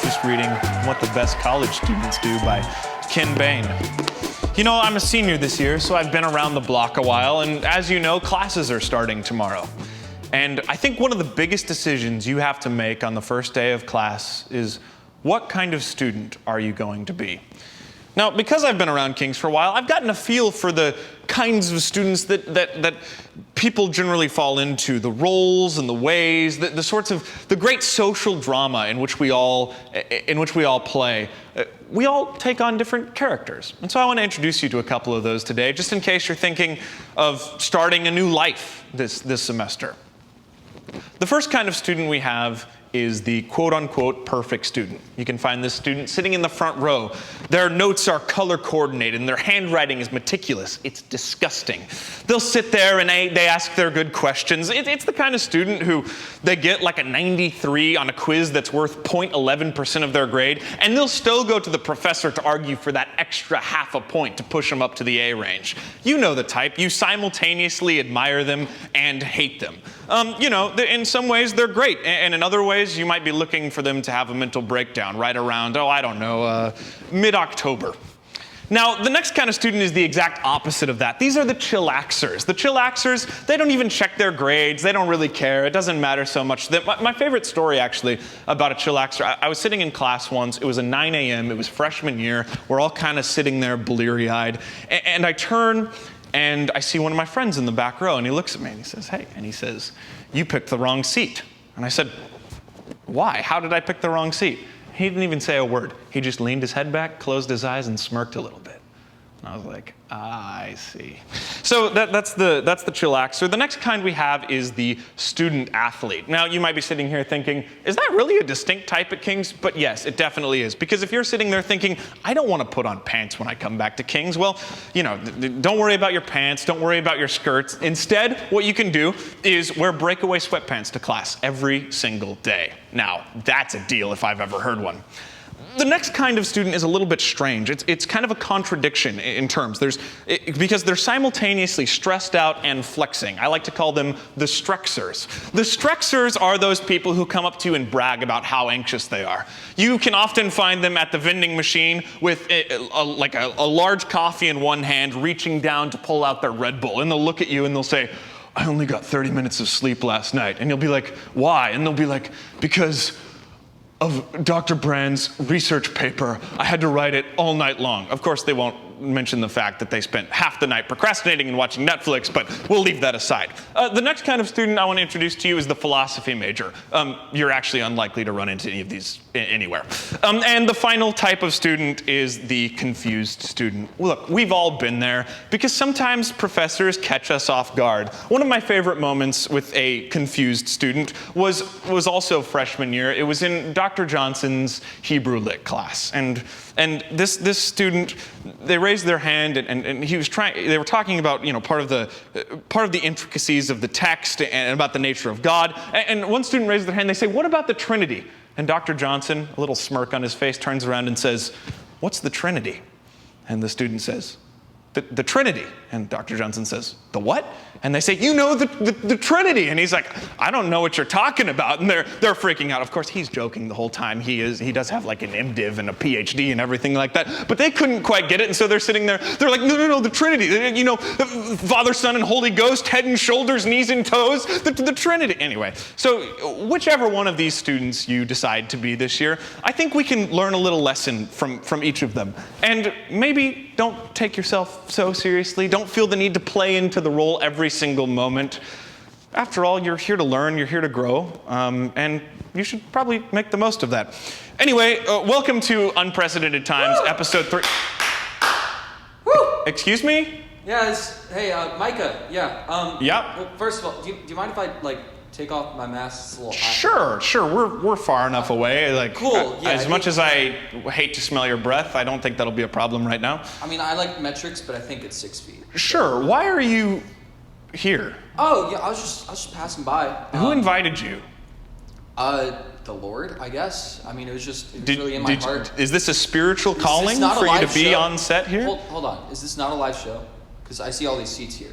just reading What the Best College Students Do by Ken Bain. You know, I'm a senior this year, so I've been around the block a while, and as you know, classes are starting tomorrow. And I think one of the biggest decisions you have to make on the first day of class is, what kind of student are you going to be? Now, because I've been around King's for a while, I've gotten a feel for the kinds of students that people generally fall into, the roles and the ways, the sorts of, the great social drama in which we all play. We all take on different characters. And so I want to introduce you to a couple of those today, just in case you're thinking of starting a new life this semester. The first kind of student we have is the quote-unquote perfect student. You can find this student sitting in the front row. Their notes are color-coordinated and their handwriting is meticulous. It's disgusting. They'll sit there and they ask their good questions. It's the kind of student who they get like a 93 on a quiz that's worth 0.11% of their grade, and they'll still go to the professor to argue for that extra half a point to push them up to the A range. You know the type. You simultaneously admire them and hate them. You know, in some ways they're great, and in other ways you might be looking for them to have a mental breakdown right around, mid-October. Now, the next kind of student is the exact opposite of that. These are the chillaxers. The chillaxers, they don't even check their grades. They don't really care. It doesn't matter so much. My favorite story, actually, about a chillaxer, I was sitting in class once. It was a 9 a.m. It was freshman year. We're all kind of sitting there bleary-eyed. And I turn, and I see one of my friends in the back row, and he looks at me, and he says, "Hey," and he says, "You picked the wrong seat." And I said, "Why? How did I pick the wrong seat?" He didn't even say a word. He just leaned his head back, closed his eyes, and smirked a little bit. And I was like, I see. So that's the chillaxer. The next kind we have is the student athlete. Now, you might be sitting here thinking, is that really a distinct type at King's? But yes, it definitely is. Because if you're sitting there thinking, I don't want to put on pants when I come back to King's, well, you know, don't worry about your pants. Don't worry about your skirts. Instead, what you can do is wear breakaway sweatpants to class every single day. Now, that's a deal if I've ever heard one. The next kind of student is a little bit strange. It's kind of a contradiction in terms. Because they're simultaneously stressed out and flexing. I like to call them the strexers. The strexers are those people who come up to you and brag about how anxious they are. You can often find them at the vending machine with a large coffee in one hand, reaching down to pull out their Red Bull. And they'll look at you and they'll say, "I only got 30 minutes of sleep last night." And you'll be like, "Why?" And they'll be like, "Because of Dr. Brand's research paper. I had to write it all night long." Of course, they won't mention the fact that they spent half the night procrastinating and watching Netflix, but we'll leave that aside. The next kind of student I want to introduce to you is the philosophy major. You're actually unlikely to run into any of these anywhere. And the final type of student is the confused student. Look, we've all been there because sometimes professors catch us off guard. One of my favorite moments with a confused student was also freshman year. It was in Dr. Johnson's Hebrew Lit class. And this student, they raised their hand and they were talking about, you know, part of the intricacies of the text and about the nature of God. And one student raised their hand, they say, "What about the Trinity?" And Dr. Johnson, a little smirk on his face, turns around and says, "What's the Trinity?" And the student says, the Trinity. And Dr. Johnson says, "The what?" And they say, "You know, the Trinity." And he's like, "I don't know what you're talking about." And they're freaking out. Of course, he's joking the whole time. He does have like an MDiv and a PhD and everything like that. But they couldn't quite get it. And so they're sitting there. They're like, no, the Trinity. You know, Father, Son, and Holy Ghost, head and shoulders, knees and toes, the Trinity. Anyway, so whichever one of these students you decide to be this year, I think we can learn a little lesson from each of them. And maybe don't take yourself so seriously. Don't feel the need to play into the role every single moment. After all, you're here to learn, you're here to grow, and you should probably make the most of that. Anyway, welcome to Unprecedented Times, Woo! Episode 3. Woo! Excuse me? Yeah, hey, Micah, yeah. Yeah? Well, first of all, do you mind if I, take off my mask? It's a little hot. Sure. We're far enough away. Cool, yeah. As much as I hate to smell your breath, I don't think that'll be a problem right now. I mean, I like metrics, but I think it's 6 feet. Sure. Why are you here? Oh, yeah, I was just passing by. Who invited you? The Lord, I guess. I mean, it was really in my heart. Is this a spiritual calling for you to be on set here? Hold on. Is this not a live show? Because I see all these seats here.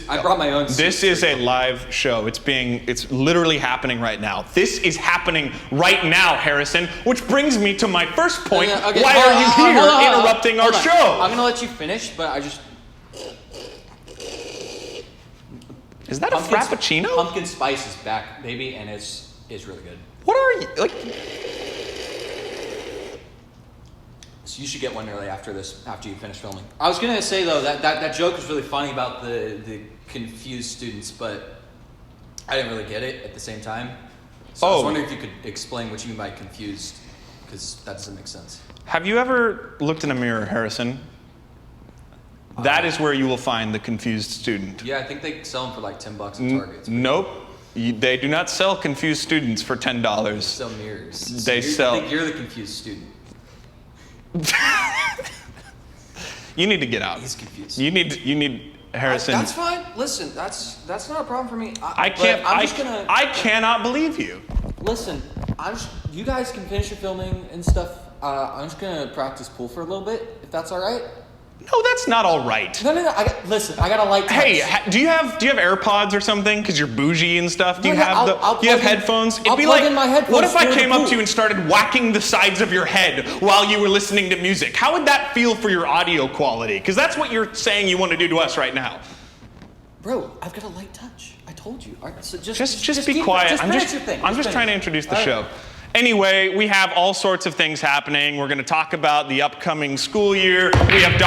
I brought my own seats. This is a live show. It's literally happening right now. This is happening right now, Harrison, which brings me to my first point. Okay, why are you here interrupting our show? I'm gonna let you finish, but I just... Is that a Frappuccino? Pumpkin spice is back, baby, and it's really good. What are you, like... So you should get one early after you finish filming. I was gonna say though that joke was really funny about the confused students, but I didn't really get it at the same time. So I was wondering if you could explain what you mean by confused, because that doesn't make sense. Have you ever looked in a mirror, Harrison? That is where you will find the confused student. Yeah, I think they sell them for like $10 at Target. Nope. They do not sell confused students for $10. They sell mirrors. They sell... I think you're the confused student. You need to get out. He's confused. You need Harrison. That's fine. Listen, that's not a problem for me. I cannot believe you. Listen, you guys can finish your filming and stuff. I'm just gonna practice pool for a little bit, if that's all right. No, that's not all right. No. Listen, I got a light touch. Hey, do you have AirPods or something? Because you're bougie and stuff. Do you have headphones? I'll plug in my headphones. What if I came up to you and started whacking the sides of your head while you were listening to music? How would that feel for your audio quality? Because that's what you're saying you want to do to us right now. Bro, I've got a light touch. I told you. All right, so just be quiet. I'm just trying to introduce the show. Anyway, we have all sorts of things happening. We're going to talk about the upcoming school year. We have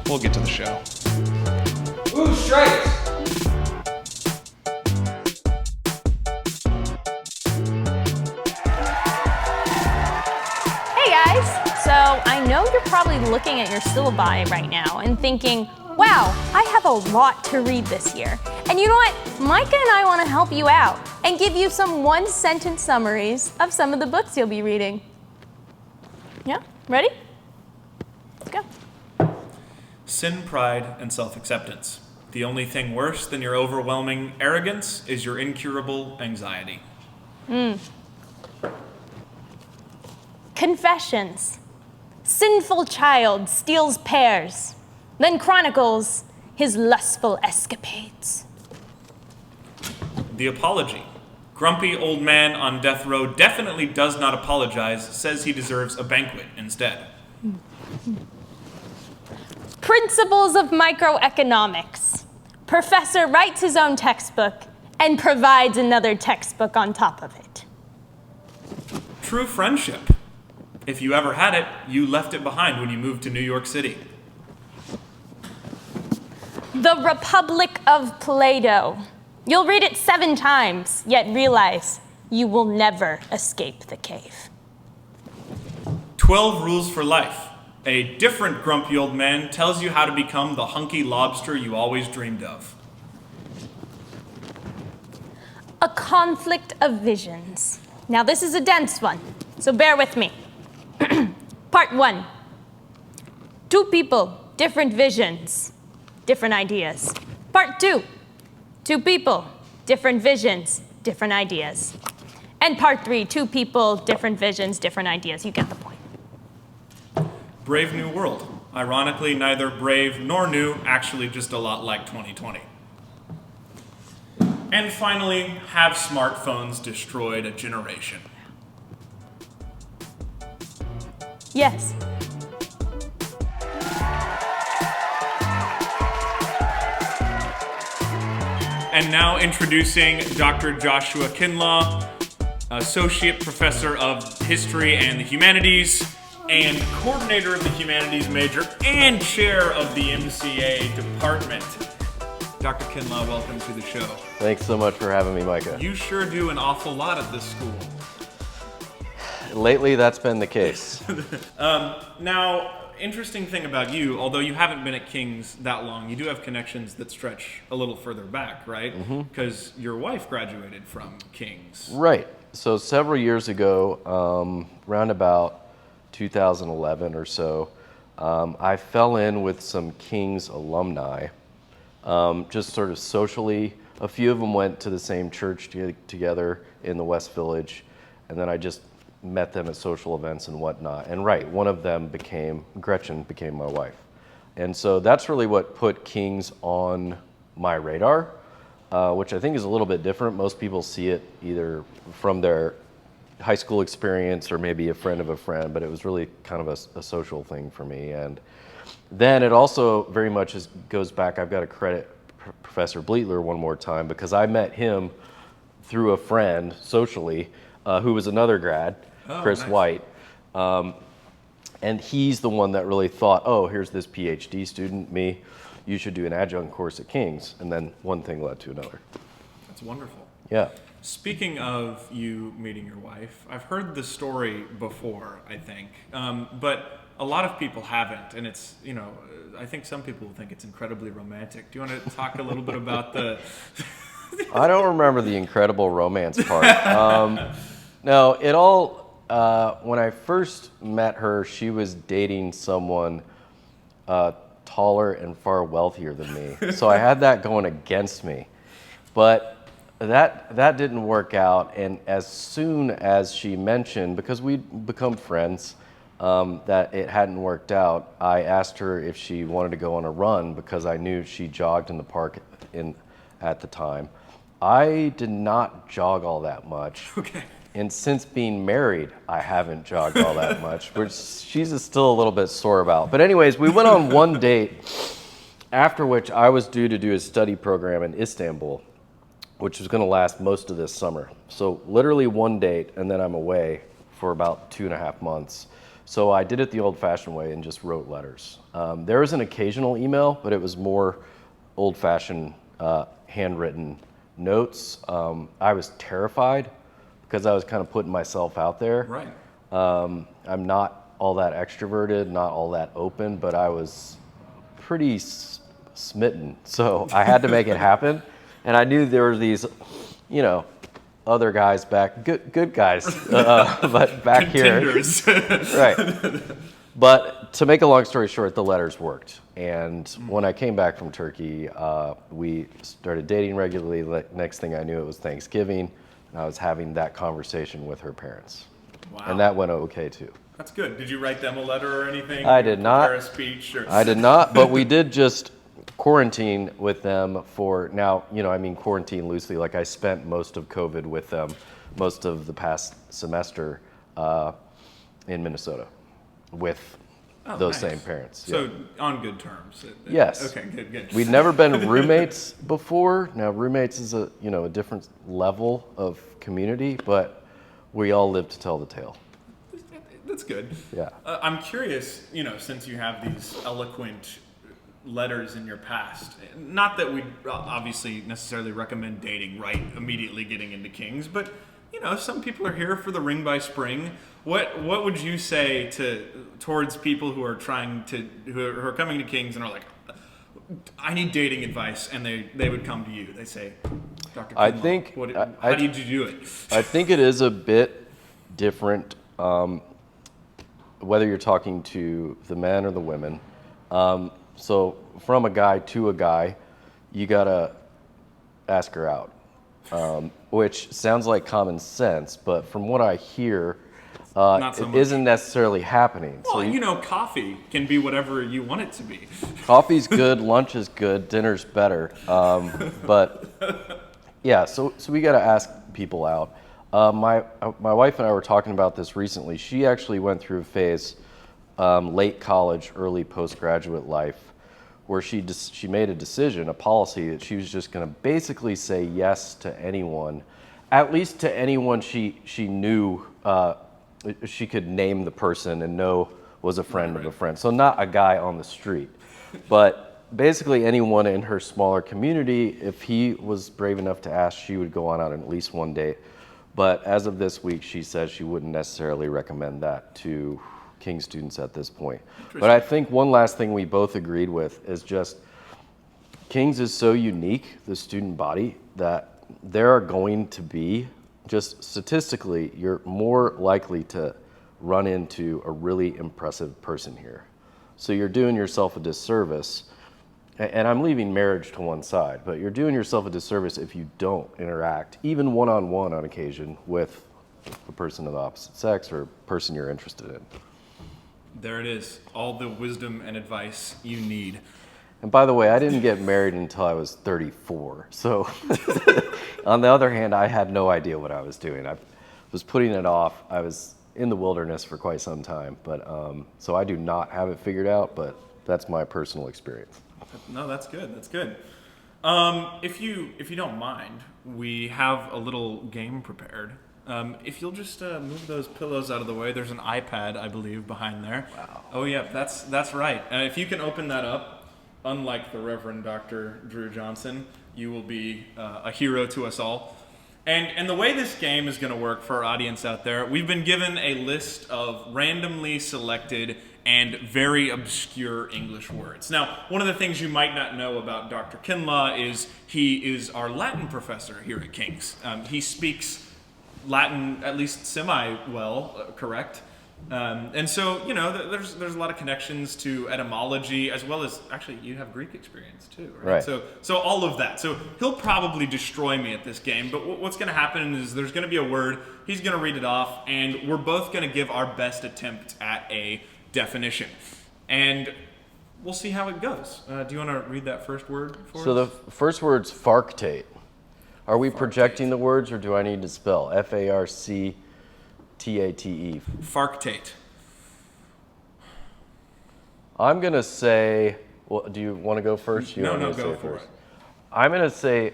We'll get to the show. Ooh, strikes! Hey guys! So I know you're probably looking at your syllabi right now and thinking, wow, I have a lot to read this year. And you know what? Micah and I want to help you out and give you some one-sentence summaries of some of the books you'll be reading. Yeah? Ready? Let's go. Sin, pride, and self-acceptance. The only thing worse than your overwhelming arrogance is your incurable anxiety. Confessions. Sinful child steals pears, then chronicles his lustful escapades. The apology. Grumpy old man on death row definitely does not apologize, says he deserves a banquet instead. Principles of microeconomics. Professor writes his own textbook and provides another textbook on top of it. True friendship. If you ever had it, you left it behind when you moved to New York City. The Republic of Plato. You'll read it 7 times, yet realize you will never escape the cave. 12 rules for life. A different grumpy old man tells you how to become the hunky lobster you always dreamed of. A conflict of visions. Now this is a dense one, so bear with me. Part 1. 2 people, different visions, different ideas. Part 2. 2 people, different visions, different ideas. And part 3, 2 people, different visions, different ideas. You get the point. Brave New World. Ironically, neither brave nor new, actually just a lot like 2020. And finally, have smartphones destroyed a generation? Yes. And now introducing Dr. Joshua Kinlaw, Associate Professor of History and the Humanities, and Coordinator of the Humanities major, and Chair of the MCA Department. Dr. Kinlaw, welcome to the show. Thanks so much for having me, Micah. You sure do an awful lot at this school. Lately, that's been the case. Now, interesting thing about you, although you haven't been at King's that long, you do have connections that stretch a little further back, right? Because your wife graduated from King's. Right. So several years ago, around about 2011 or so, I fell in with some King's alumni, just sort of socially. A few of them went to the same church together in the West Village, and then I just met them at social events and whatnot. And one of them Gretchen became my wife. And so that's really what put Kings on my radar, which I think is a little bit different. Most people see it either from their high school experience or maybe a friend of a friend, but it was really kind of a social thing for me. And then it also very much goes back, I've got to credit Professor Bleetler one more time, because I met him through a friend socially who was another grad, Chris nice. White. And he's the one that really thought, oh, here's this PhD student, me, you should do an adjunct course at King's. And then one thing led to another. That's wonderful. Yeah. Speaking of you meeting your wife, I've heard the story before, I think, but a lot of people haven't, and it's, I think some people think it's incredibly romantic. Do you want to talk a little bit about the... I don't remember the incredible romance part. No, it all, when I first met her, she was dating someone taller and far wealthier than me. So I had that going against me. But that didn't work out. And as soon as she mentioned, because we'd become friends, that it hadn't worked out, I asked her if she wanted to go on a run because I knew she jogged in the park at the time. I did not jog all that much. Okay. And since being married, I haven't jogged all that much, which she's still a little bit sore about. But anyways, we went on one date, after which I was due to do a study program in Istanbul, which was going to last most of this summer. So literally one date, and then I'm away for about 2.5 months. So I did it the old-fashioned way and just wrote letters. There was an occasional email, but it was more old-fashioned handwritten notes. I was terrified because I was kind of putting myself out there. Right. I'm not all that extroverted, not all that open, but I was pretty smitten. So I had to make it happen. And I knew there were these, other guys back, good guys, but back here. Right. But to make a long story short, the letters worked. And when I came back from Turkey, we started dating regularly. Next thing I knew, it was Thanksgiving, and I was having that conversation with her parents. Wow. And that went okay too. That's good. Did you write them a letter or anything? I did not. Prepare a speech? Or... I did not, but we did just quarantine with them for now, I mean quarantine loosely, like I spent most of COVID with them, most of the past semester in Minnesota with those nice. same parents. So on good terms. Yes. Okay, good. We'd never been roommates before. Now roommates is a different level of community, but we all live to tell the tale. That's good. Yeah. I'm curious, since you have these eloquent letters in your past, not that we obviously necessarily recommend dating right immediately getting into Kings, but some people are here for the ring by spring. What would you say towards people who are who are coming to Kings and are like, I need dating advice, and they would come to you. They say, Dr. I Kinlaw, think how did you do it? I think it is a bit different whether you're talking to the men or the women. So from a guy to a guy, you gotta ask her out, which sounds like common sense, but from what I hear, Not so it much. isn't necessarily happening. Well, coffee can be whatever you want it to be. Coffee's good, lunch is good, dinner's better. But yeah, so we got to ask people out. My wife and I were talking about this recently. She actually went through a phase, late college, early postgraduate life, where she made a decision, a policy that she was just going to basically say yes to anyone, at least to anyone she knew. She could name the person and know was a friend of a friend. So not a guy on the street, but basically anyone in her smaller community. If he was brave enough to ask, she would go on at least one date. But as of this week, she says she wouldn't necessarily recommend that to King students at this point. But I think one last thing we both agreed with is just King's is so unique, the student body, that there are going to be, just statistically, you're more likely to run into a really impressive person here. So you're doing yourself a disservice, and I'm leaving marriage to one side, but you're doing yourself a disservice if you don't interact, even one-on-one on occasion, with a person of the opposite sex or a person you're interested in. There it is. All the wisdom and advice you need. And by the way, I didn't get married until I was 34. So on the other hand, I had no idea what I was doing. I was putting it off. I was in the wilderness for quite some time. But so I do not have it figured out, but that's my personal experience. No, that's good. That's good. If you don't mind, we have a little game prepared. If you'll just move those pillows out of the way, there's an iPad, I believe, behind there. Wow. Oh yeah, that's right. If you can open that up, unlike the Reverend Dr. Drew Johnson, you will be a hero to us all. And the way this game is going to work for our audience out there, we've been given a list of randomly selected and very obscure English words. Now, one of the things you might not know about Dr. Kinlaw is he is our Latin professor here at King's. He speaks Latin at least semi-well, correct? And so, you know, there's a lot of connections to etymology, as well as, actually, you have Greek experience too, right? So all of that. So he'll probably destroy me at this game, but what's going to happen is there's going to be a word, he's going to read it off, and we're both going to give our best attempt at a definition. And we'll see how it goes. Do you want to read that first word for us? So the first word's farctate. Are we projecting the words, or do I need to spell? F-A-R-C-T-A-T-E. Farctate. I'm going to say, well, do you want to go first? No, go for it. I'm going to say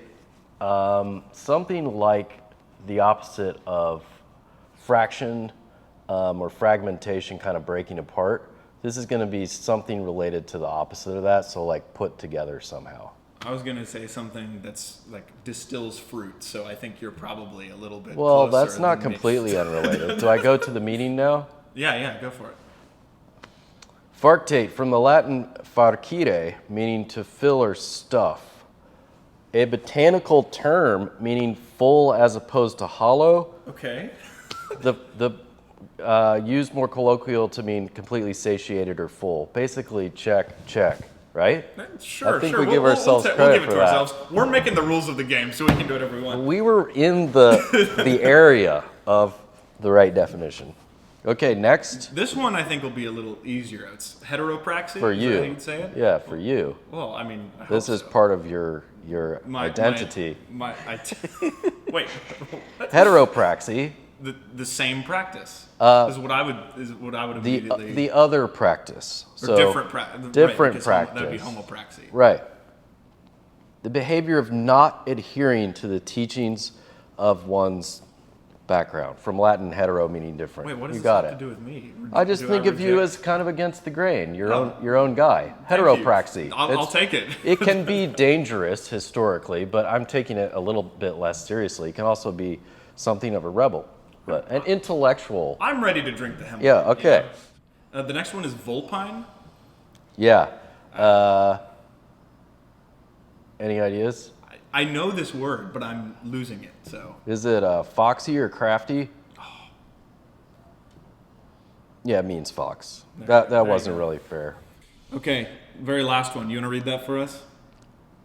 something like the opposite of fraction or fragmentation, kind of breaking apart. This is going to be something related to the opposite of that, so like put together somehow. I was going to say something that's like distills fruit, so I think you're probably a little bit Well, closer that's not than me. completely unrelated. Do I go to the meaning now? Yeah, go for it. Farctate, from the Latin farcire, meaning to fill or stuff. A botanical term meaning full as opposed to hollow. Okay. Used more colloquial to mean completely satiated or full. Basically, check, right? Sure, I think sure. we give ourselves credit give it for to that. ourselves. We're making the rules of the game, so we can do whatever we want. We were in the area of the right definition. Okay, next. This one I think will be a little easier. It's heteropraxy. For Is you. that how you'd say it? Yeah, for you. Well, I mean, I This hope is so. part of your identity. Wait. Heteropraxy. The same practice is what I would immediately. The other practice. or So different practice. different That would be practice. homopraxy. Right. The behavior of not adhering to the teachings of one's background. From Latin, hetero meaning different. Wait, what does you this got have it. to do with me? I just think of you as reject- kind of against the grain, your Oh. own guy. Thank you. Heteropraxy. I'll It's- take it. It can be dangerous historically, but I'm taking it a little bit less seriously. It can also be something of a rebel, but an intellectual. I'm ready to drink the hemp. Yeah, okay. The next one is vulpine. Yeah. Any ideas? I know this word, but I'm losing it. So Is it foxy or crafty? Yeah, it means fox. That there you wasn't go. really fair. okay, very last one. You want to read that for us?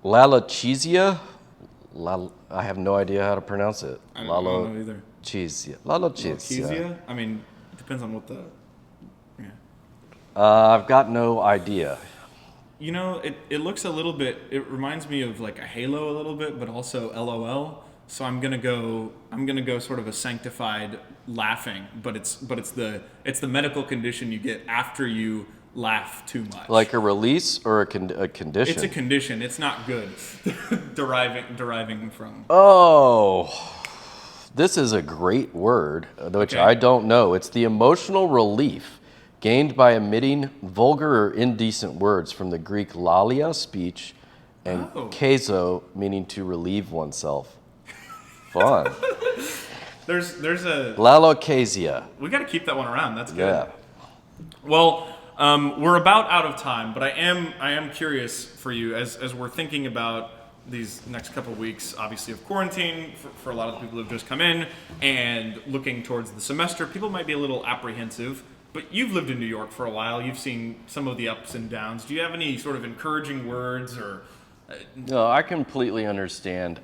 Lalachisia? I have no idea how to pronounce it. I don't know either. Lalachisia. Kezia? I mean, it depends on what the. Yeah. I've got no idea. You know, it looks a little bit. It reminds me of like a halo a little bit, but also LOL. So I'm gonna go sort of a sanctified laughing, but it's the medical condition you get after you laugh too much. Like a release or a condition? It's a condition. It's not good. deriving from. Oh, this is a great word, which Okay. I don't know. It's the emotional relief gained by omitting vulgar or indecent words from the Greek lalia, speech, and Oh. kezo, meaning to relieve oneself. Fun. There's a. Lalocasia. We got to keep that one around. That's good. Yeah. Well, we're about out of time, but I am curious for you as we're thinking about these next couple of weeks, obviously of quarantine for a lot of the people who've just come in and looking towards the semester. People might be a little apprehensive, but you've lived in New York for a while. You've seen some of the ups and downs. Do you have any sort of encouraging words or? No, I completely understand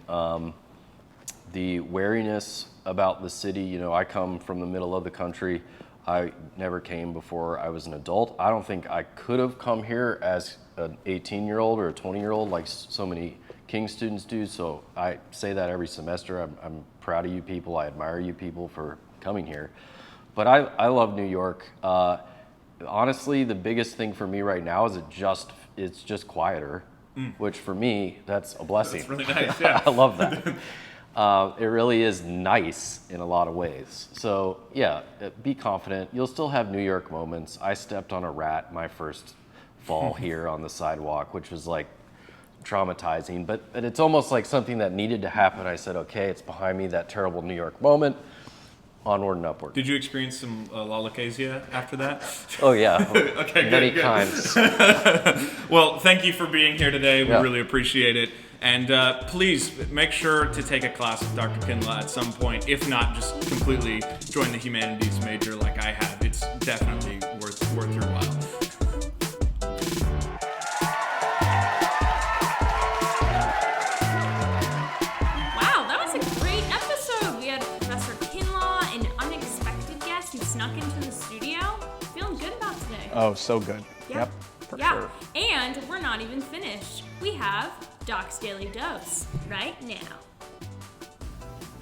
the wariness about the city. You know, I come from the middle of the country. I never came before I was an adult. I don't think I could have come here as an 18-year-old or a 20-year-old like so many King students do. So I say that every semester. I'm proud of you people. I admire you people for coming here. But I love New York. Honestly, the biggest thing for me right now is it's just quieter, which for me, that's a blessing. That's really nice, yeah. I love that. It really is nice in a lot of ways. So yeah, be confident. You'll still have New York moments. I stepped on a rat my first fall here on the sidewalk, which was like traumatizing, but it's almost like something that needed to happen. I said, okay, it's behind me, that terrible New York moment. Onward and upward. Did you experience some lollicasia after that? Oh yeah, Okay, many good. times. Well, thank you for being here today. We Yeah. really appreciate it. And please make sure to take a class with Dr. Kinlaw at some point. If not, just completely join the humanities major like I have. It's definitely worth your while. Wow, that was a great episode. We had Professor Kinlaw, an unexpected guest who snuck into the studio. Feeling good about today. Oh, so good. Yeah. Yep, for Yeah. sure. And we're not even finished. We have Doc's Daily Dose right now.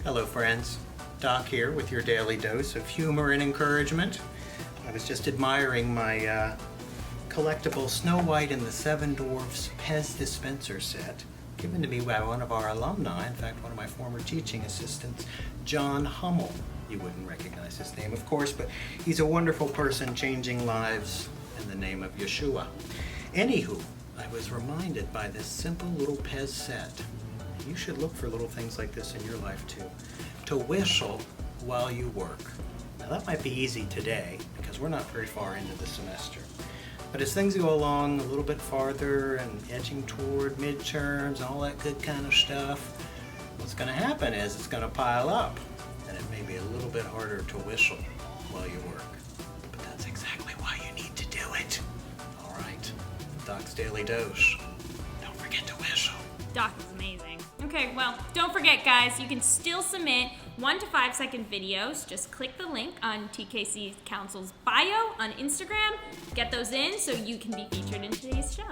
Hello, friends. Doc here with your daily dose of humor and encouragement. I was just admiring my collectible Snow White and the Seven Dwarfs Pez dispenser set, given to me by one of our alumni, in fact, one of my former teaching assistants, John Hummel. You wouldn't recognize his name, of course, but he's a wonderful person changing lives in the name of Yeshua. Anywho, I was reminded by this simple little Pez set. You should look for little things like this in your life too. To whistle while you work. Now that might be easy today because we're not very far into the semester. But as things go along a little bit farther and edging toward midterms and all that good kind of stuff, what's going to happen is it's going to pile up and it may be a little bit harder to whistle while you work. But that's exactly why you need to do it. All right, Doc's Daily Dose. Don't forget to whistle. Doc is amazing. Okay, well, don't forget, guys, you can still submit 1 to 5 second videos. Just click the link on TKC Council's bio on Instagram. Get those in so you can be featured in today's show.